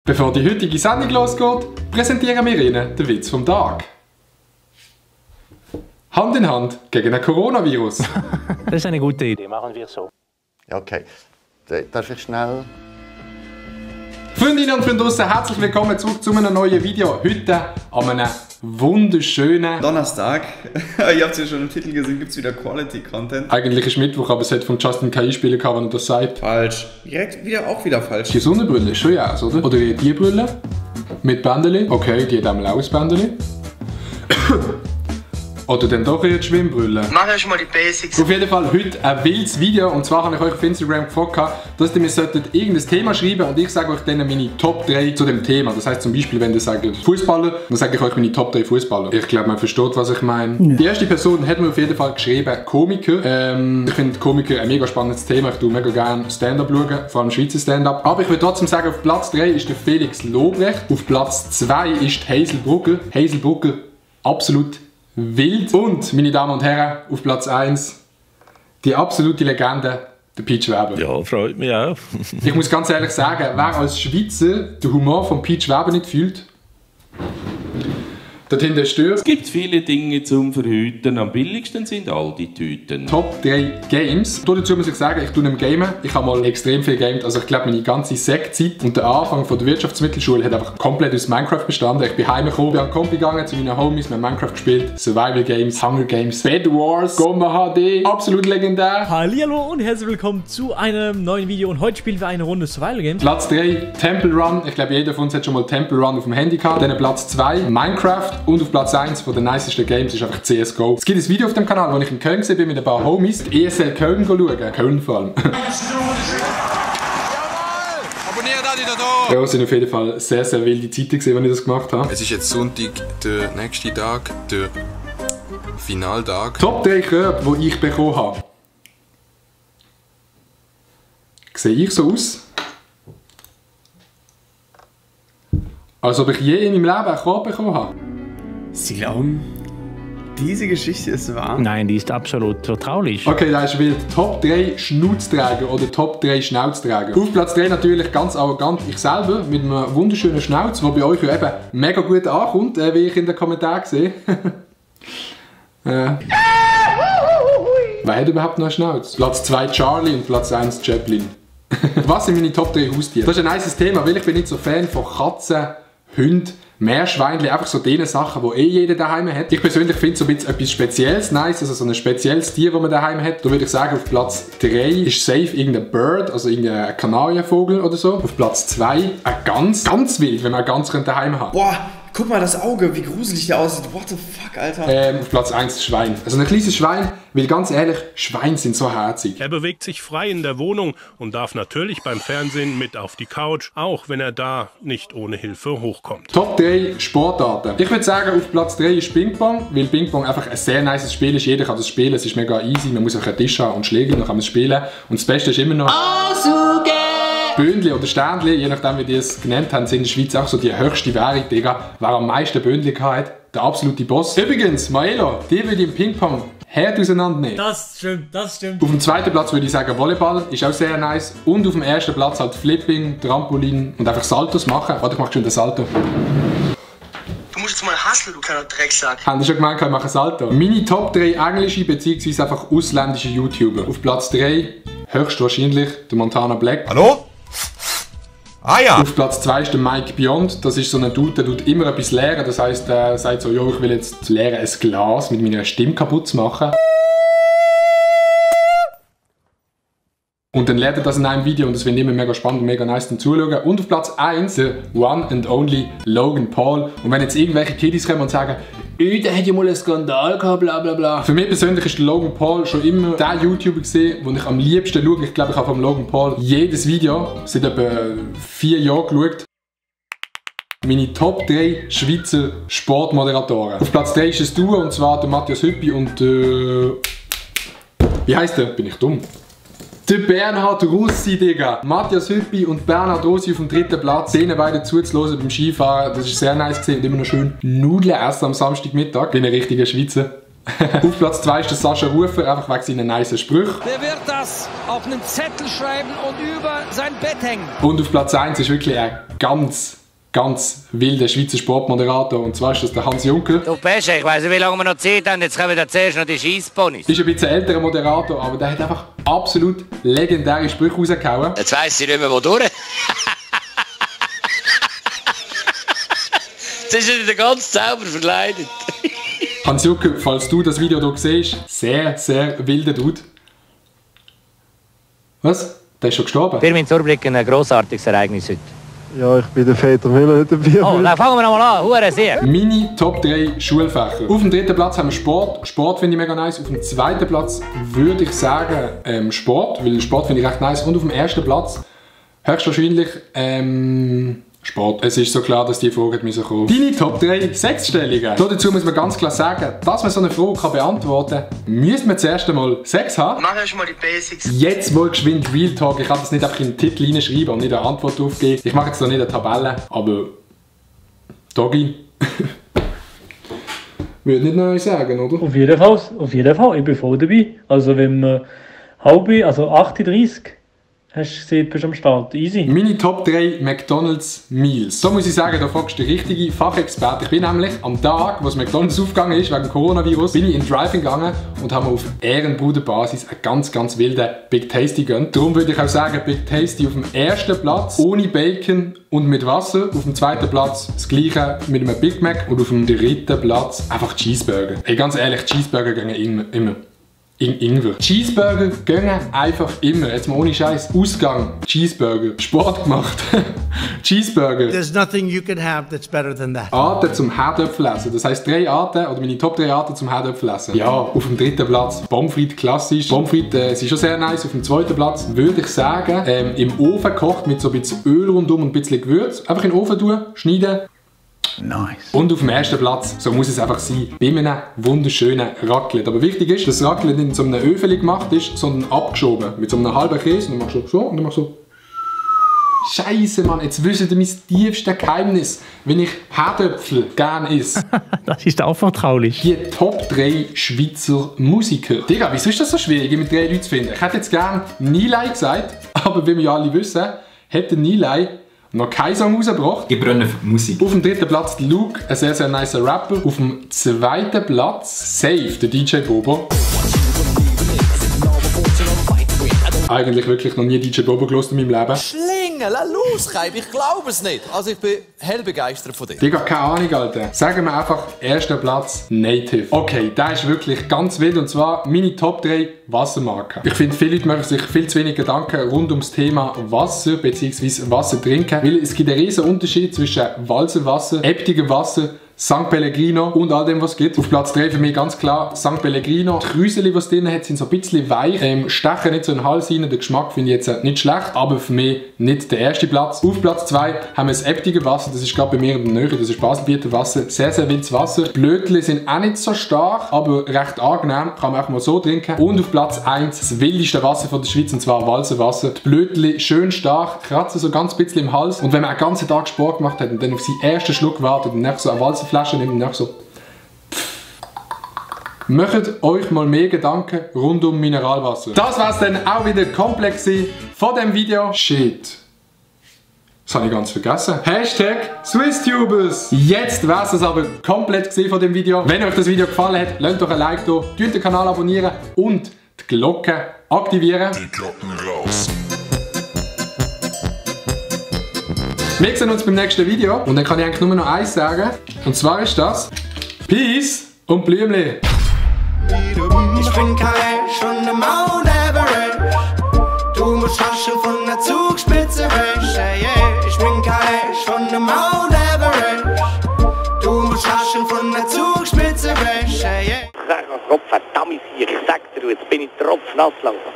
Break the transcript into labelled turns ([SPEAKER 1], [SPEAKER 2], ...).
[SPEAKER 1] Bevor die heutige Sendung losgeht, präsentieren wir Ihnen den Witz vom Tag. Hand in Hand gegen ein Coronavirus.
[SPEAKER 2] Das ist eine gute Idee, machen wir so.
[SPEAKER 3] Ja, okay. Darf ich schnell...
[SPEAKER 1] Freundinnen und Freunde draussen, herzlich willkommen zurück zu einem neuen Video. Heute an einem wunderschönen
[SPEAKER 4] Donnerstag. Ihr habt es ja schon im Titel gesehen, gibt es wieder Quality Content.
[SPEAKER 1] Eigentlich ist Mittwoch, aber es hat von Justin KI spielen gehabt, wenn er das sagt.
[SPEAKER 4] Falsch. Direkt auch wieder falsch.
[SPEAKER 1] Die Sonnenbrille ist schon ja aus, oder? Oder die Brille mit Bändeli. Okay, die hat einmal auch ein Bändeli. Oder dann doch eher die Schwimmbrille.
[SPEAKER 5] Mach erst mal die Basics.
[SPEAKER 1] Auf jeden Fall heute ein wildes Video. Und zwar habe ich euch auf Instagram gefragt, dass ihr mir irgendein Thema schreiben und ich sage euch dann meine Top 3 zu dem Thema. Das heisst zum Beispiel, wenn ihr sagt Fußballer, dann sage ich euch meine Top 3 Fußballer. Ich glaube, man versteht, was ich meine. Ja. Die erste Person hat mir auf jeden Fall geschrieben, Komiker. Ich finde Komiker ein mega spannendes Thema. Ich tue mega gerne Stand-up schauen, vor allem Schweizer Stand-up. Aber ich würde trotzdem sagen, auf Platz 3 ist der Felix Lobrecht. Auf Platz 2 ist Hazel Brugger. Hazel Brugger, absolut wild. Und, meine Damen und Herren, auf Platz 1 die absolute Legende, der Peach Weber.
[SPEAKER 2] Ja, freut mich auch.
[SPEAKER 1] Ich muss ganz ehrlich sagen, wer als Schweizer den Humor von Peach Weber nicht fühlt, dorthin stört.
[SPEAKER 6] Es gibt viele Dinge zum Verhüten, am billigsten sind all die Tüten.
[SPEAKER 1] Top 3 Games. Dazu muss ich sagen, ich tue nicht gamen. Ich habe mal extrem viel gamed. Also ich glaube, meine ganze Sek-Zeit und der Anfang von der Wirtschaftsmittelschule hat einfach komplett aus Minecraft bestanden. Ich bin heimgekommen, bin an den Kompi gegangen zu meinen Homies, wir haben Minecraft gespielt, Survival Games, Hunger Games, Bed Wars, Gomma HD, absolut legendär.
[SPEAKER 7] Hallihallo und herzlich willkommen zu einem neuen Video und heute spielen wir eine Runde Survival Games.
[SPEAKER 1] Platz 3 Temple Run. Ich glaube, jeder von uns hat schon mal Temple Run auf dem Handy gehabt. Dann Platz 2 Minecraft. Und auf Platz 1 von den nicesten Games ist einfach CSGO. Es gibt ein Video auf dem Kanal, wo ich in Köln bin mit ein paar Homies, die ESL Köln schauen. Köln vor allem.
[SPEAKER 5] Jawohl! Abonniert alle da!
[SPEAKER 1] Ja, es sind auf jeden Fall sehr, sehr wilde Zeiten gewesen, als ich das gemacht habe.
[SPEAKER 8] Es ist jetzt Sonntag, der nächste Tag, der Finaltag.
[SPEAKER 1] Top 3 Körbe, die ich bekommen habe. Sehe ich so aus? Als ob ich je in meinem Leben einen Korb bekommen habe.
[SPEAKER 4] Sie glauben, diese Geschichte ist wahr?
[SPEAKER 2] Nein, die ist absolut vertraulich.
[SPEAKER 1] Okay, da ist wild. Top 3 Schnauzträger oder Top 3 Schnauzträger. Auf Platz 3 natürlich ganz arrogant ich selber mit einem wunderschönen Schnauz, der bei euch ja eben mega gut ankommt, wie ich in den Kommentaren sehe. Wer hat überhaupt noch einen Schnauz? Platz 2 Charlie und Platz 1 Chaplin. Was sind meine Top 3 Haustiere? Das ist ein nices Thema, weil ich bin nicht so Fan von Katzen, Hunden, Meerschweinchen, einfach so diese Sachen, die jeder daheim hat. Ich persönlich finde so ein bisschen etwas Spezielles nice, also so ein spezielles Tier, das man daheim hat. Da würde ich sagen, auf Platz 3 ist safe irgendein Bird, also irgendein Kanarienvogel oder so. Auf Platz 2 ein ganz wild, wenn man eine Gans daheim haben.
[SPEAKER 4] Boah, guck mal das Auge, wie gruselig der aussieht. What the fuck, Alter.
[SPEAKER 1] Auf Platz 1 das Schwein. Also ein kleines Schwein, weil ganz ehrlich, Schweine sind so herzig.
[SPEAKER 9] Er bewegt sich frei in der Wohnung und darf natürlich beim Fernsehen mit auf die Couch, auch wenn er da nicht ohne Hilfe hochkommt.
[SPEAKER 1] Top 3 Sportarten. Ich würde sagen, auf Platz 3 ist Ping-Pong, weil Ping-Pong einfach ein sehr nices Spiel ist. Jeder kann das spielen, es ist mega easy. Man muss einfach einen Tisch haben und Schläge, dann kann man es spielen. Und das Beste ist immer noch... Böndli oder Sternli, je nachdem wie die es genannt haben, sind in der Schweiz auch so die höchste Währung, Digga. Wer am meisten Böndli hat, der absolute Boss. Übrigens, Maelo, die würde im Ping-Pong Herd auseinandernehmen.
[SPEAKER 7] Das stimmt, das stimmt.
[SPEAKER 1] Auf dem zweiten Platz würde ich sagen Volleyball, ist auch sehr nice. Und auf dem ersten Platz halt Flipping, Trampolin und einfach Saltos machen. Warte, ich mache schon den Salto.
[SPEAKER 5] Du musst jetzt mal hustlen, du kleiner Drecksack.
[SPEAKER 1] Haben Sie schon gemeint, ich mache ein Salto? Meine Top 3 englische bzw. einfach ausländische YouTuber. Auf Platz 3 höchstwahrscheinlich der Montana Black.
[SPEAKER 8] Hallo? Ah ja!
[SPEAKER 1] Auf Platz 2 ist der Mike Beyond. Das ist so ein Dude, der tut immer etwas leeren. Das heisst, er sagt so, jo, ich will jetzt lernen, ein Glas mit meiner Stimme kaputt zu machen. Und dann lernt er das in einem Video und das finde ich immer mega spannend und mega nice zum Zuschauen. Und auf Platz 1 der One and Only Logan Paul. Und wenn jetzt irgendwelche Kiddies kommen und sagen, der hat ja mal einen Skandal gehabt, bla bla bla. Für mich persönlich ist der Logan Paul schon immer der YouTuber gesehen, den ich am liebsten schaue. Ich glaube, ich habe von Logan Paul jedes Video seit etwa 4 Jahren geschaut. Meine Top 3 Schweizer Sportmoderatoren. Auf Platz 3 ist ein Duo und zwar der Matthias Hüppi und wie heisst der? Bin ich dumm? Der Bernhard Russi, Digga. Matthias Hüppi und Bernhard Russi auf dem 3. Platz. Denen beide zuzuhören beim Skifahren. Das ist sehr nice gesehen und immer noch schön Nudeln essen am Samstagmittag. Bin ein richtiger Schweizer. Auf Platz 2 ist der Sascha Rufer, einfach wegen seinen nice Sprüchen.
[SPEAKER 10] Der wird das auf einen Zettel schreiben und über sein Bett hängen.
[SPEAKER 1] Und auf Platz 1 ist wirklich ein ganz wilder Schweizer Sportmoderator. Und zwar ist das der Hans Juncker.
[SPEAKER 10] Du Pesche, ich weiss nicht, wie lange wir noch Zeit haben. Jetzt kommen wir zuerst noch die Scheissponys.
[SPEAKER 1] Ist ein bisschen älterer Moderator, aber der hat einfach absolut legendäre Sprüche rausgehauen.
[SPEAKER 10] Jetzt weiss ich nicht mehr, wo durch. Jetzt ist er wieder ganz sauber verkleidet.
[SPEAKER 1] Hans Juncker, falls du das Video hier siehst, sehr wilder Dude. Was? Der ist schon gestorben?
[SPEAKER 10] Firmin Zurblick, ein grossartiges Ereignis heute.
[SPEAKER 11] Ja, ich bin der Peter Müller, nicht dabei.
[SPEAKER 10] Oh, dann fangen wir nochmal an. Hure sehr.
[SPEAKER 1] Meine Top 3 Schulfächer. Auf dem 3. Platz haben wir Sport. Sport finde ich mega nice. Auf dem 2. Platz würde ich sagen Sport, weil Sport finde ich recht nice. Und auf dem 1. Platz höchstwahrscheinlich Sport. Es ist so klar, dass die Frage kommen. Deine Top 3 Sexstellungen. Dazu muss man ganz klar sagen, dass man so eine Frage beantworten kann, müsste man zuerst einmal Sex haben.
[SPEAKER 5] Mach erst mal die Basics.
[SPEAKER 1] Jetzt mal geschwind Real Talk. Ich kann das nicht einfach in den Titel hineinschreiben und nicht eine Antwort drauf geben. Ich mache jetzt noch nicht eine Tabelle, aber Doggy würde nicht neu sagen, oder?
[SPEAKER 7] Auf jeden Fall. Ich bin voll dabei. Also wenn man halbe, also 38 hast du gesehen, bist du am Start. Easy.
[SPEAKER 1] Meine Top 3 McDonald's Meals. So muss ich sagen, da fragst du die richtige Fachexperte. Ich bin nämlich am Tag, wo das McDonald's aufgegangen ist, wegen dem Coronavirus, bin ich in Drive-In gegangen und habe mir auf Ehrenbruderbasis einen ganz wilden Big Tasty gegönnt. Darum würde ich auch sagen, Big Tasty auf dem 1. Platz, ohne Bacon und mit Wasser. Auf dem 2. Platz das gleiche mit einem Big Mac. Und auf dem 3. Platz einfach Cheeseburger. Ey, ganz ehrlich, Cheeseburger gehen immer. Ingwer. Cheeseburger gehen einfach immer. Jetzt mal ohne Scheiß. Ausgang. Cheeseburger. Sport gemacht. Cheeseburger.
[SPEAKER 12] There's nothing you can have that's better than that.
[SPEAKER 1] Arten zum Herdöpfelessen. Das heisst 3 Arten, oder meine Top 3 Arten zum Herdöpfelessen. Ja, auf dem 3. Platz Pommes frites klassisch. Pommes frites sind schon sehr nice. Auf dem 2. Platz würde ich sagen, im Ofen gekocht mit so ein bisschen Öl rundum und ein bisschen Gewürz. Einfach in den Ofen tun, schneiden.
[SPEAKER 12] Nice.
[SPEAKER 1] Und auf dem 1. Platz, so muss es einfach sein, bei einem wunderschönen Raclette. Aber wichtig ist, dass das Raclette nicht in so einem Öfeli gemacht ist, sondern abgeschoben. Mit so einem halben Käse. Und dann machst du so und dann machst du so. Scheiße, Mann, jetzt wisst ihr mein tiefstes Geheimnis, wenn ich Herdöpfel gerne esse.
[SPEAKER 2] Das ist auch vertraulich.
[SPEAKER 1] Die Top 3 Schweizer Musiker. Digga, wieso ist das so schwierig, mit 3 Leuten zu finden? Ich hätte jetzt gerne Nilay gesagt, aber wie wir alle wissen, hätte Nilay noch keinen Song rausgebracht.
[SPEAKER 13] Ich brenne für Musik.
[SPEAKER 1] Auf dem 3. Platz Luke, ein sehr nicer Rapper. Auf dem 2. Platz Safe, der DJ Bobo. Eigentlich wirklich noch nie DJ Bobo gehört in meinem Leben.
[SPEAKER 14] Schlingel, los, Reib, ich glaube es nicht. Also ich bin hell begeistert von dir.
[SPEAKER 1] Digga, keine Ahnung, Alter. Sagen wir einfach, 1. Platz Native. Okay, der ist wirklich ganz wild und zwar meine Top 3 Wassermarken. Ich finde, viele Leute machen sich viel zu wenig Gedanken rund ums Thema Wasser bzw. Wasser trinken, weil es gibt einen riesen Unterschied zwischen Walserwasser, Äbtiger Wasser, St. Pellegrino und all dem, was es gibt. Auf Platz 3 für mich ganz klar St. Pellegrino. Die Krüseli, die es drin hat, sind so ein bisschen weich, stechen nicht so in den Hals rein. Den Geschmack finde ich jetzt nicht schlecht, aber für mich nicht der 1. Platz. Auf Platz 2 haben wir das Äbtige Wasser, das ist gerade bei mir in der Nähe, das ist Baselbieter Wasser. Sehr wildes Wasser. Die Blötli sind auch nicht so stark, aber recht angenehm, kann man auch mal so trinken. Und auf Platz 1 das wildeste Wasser von der Schweiz, und zwar Walserwasser. Die Blötli schön stark, kratzen so ganz bisschen im Hals. Und wenn man einen ganzen Tag Sport gemacht hat und dann auf seinen ersten Schluck wartet und nach so eine Walserflasche nimmt und nach so macht euch mal mehr Gedanken rund um Mineralwasser. Das war's dann auch wieder komplett von dem Video. Shit. Das habe ich ganz vergessen. Hashtag SwissTubers. Jetzt wär's es aber komplett von dem Video. Wenn euch das Video gefallen hat, lasst doch ein Like da, tut den Kanal abonnieren und die Glocke aktivieren. Die Glocken raus. Wir sehen uns beim nächsten Video und dann kann ich eigentlich nur noch eins sagen. Und zwar ist das Peace und Blümli.
[SPEAKER 15] Ich bin kein Ash von der Mount Everest. Du musst raschen von der Zugspitze weg. Ich bin kein Ash von der Mount Everest. Du musst raschen von der Zugspitze weg.
[SPEAKER 10] Sag mal, Gott verdammt, ich sag dir, jetzt bin ich tropfnass langsam.